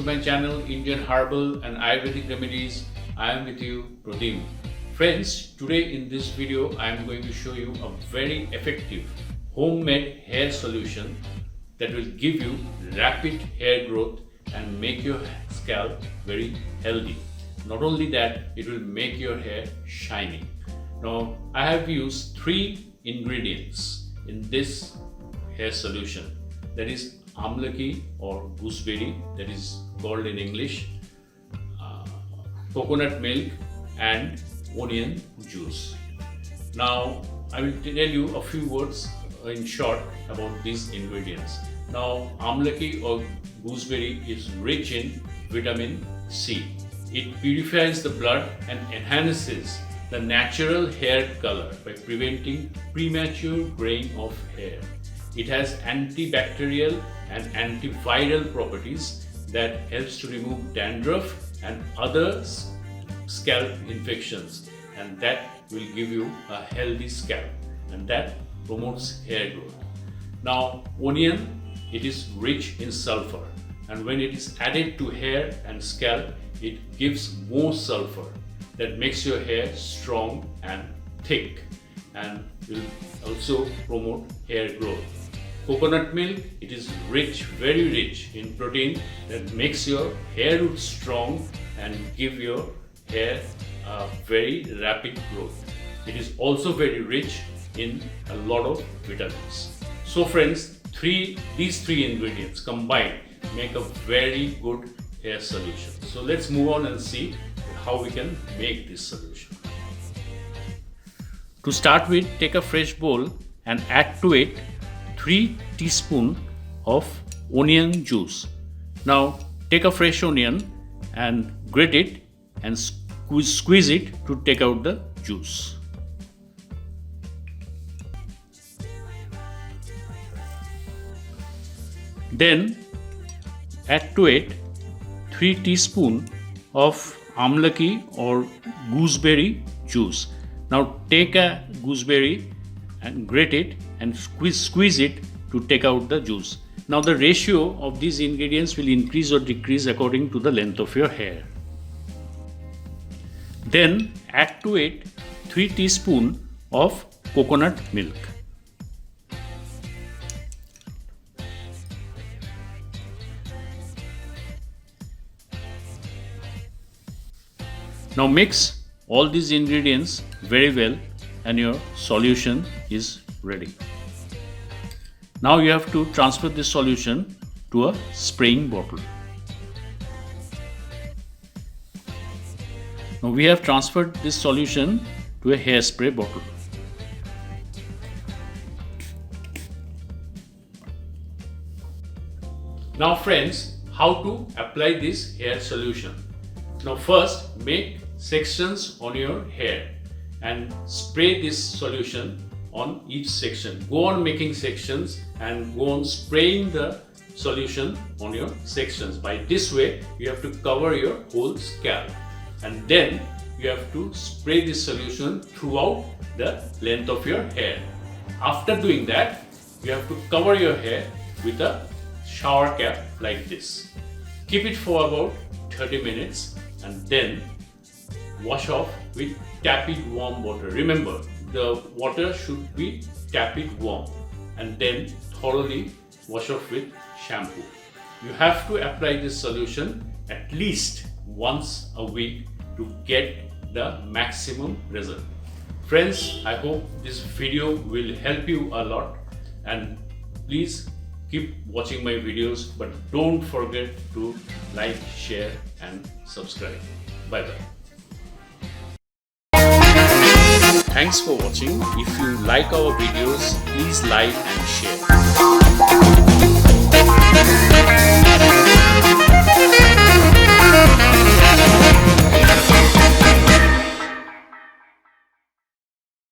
my channel Indian Herbal and Ayurvedic Remedies. I am with you, Pradeep. Friends, today in this video I am going to show you a very effective homemade hair solution that will give you rapid hair growth and make your scalp very healthy. Not only that, it will make your hair shiny. Now, I have used 3 ingredients in this hair solution. That is Amlaki or gooseberry, that is called in English, coconut milk and onion juice. Now, I will tell you a few words in short about these ingredients. Now, Amlaki or gooseberry is rich in vitamin C. It purifies the blood and enhances the natural hair color by preventing premature graying of hair. It has antibacterial and antiviral properties that helps to remove dandruff and other scalp infections, and that will give you a healthy scalp, and that promotes hair growth. Now, onion, it is rich in sulphur, and when it is added to hair and scalp, it gives more sulphur that makes your hair strong and thick and will also promote hair growth. Coconut milk, it is rich, very rich in protein that makes your hair root strong and give your hair a very rapid growth. It is also very rich in a lot of vitamins. So friends, these three ingredients combined make a very good hair solution. So let's move on and see how we can make this solution. To start with, take a fresh bowl and add to it 3 teaspoons of onion juice. Now take a fresh onion and grate it and squeeze it to take out the juice. Then add to it 3 teaspoons of Amlaki or gooseberry juice. Now take a gooseberry and grate it and squeeze it to take out the juice. Now the ratio of these ingredients will increase or decrease according to the length of your hair. Then add to it 3 teaspoons of coconut milk. Now mix all these ingredients very well and your solution is ready. Now you have to transfer this solution to a spraying bottle. Now we have transferred this solution to a hairspray bottle. Now friends, how to apply this hair solution? Now first, make sections on your hair and spray this solution on each section. Go on making sections and go on spraying the solution on your sections. By this way, you have to cover your whole scalp, and then you have to spray this solution throughout the length of your hair. After doing that, you have to cover your hair with a shower cap like this. Keep it for about 30 minutes and then wash off with tepid warm water. Remember, the water should be tepid warm, and then thoroughly wash off with shampoo. You have to apply this solution at least once a week to get the maximum result. Friends, I hope this video will help you a lot, and please keep watching my videos, but don't forget to like, share and subscribe. Bye bye. Thanks for watching. If you like our videos, please like and share.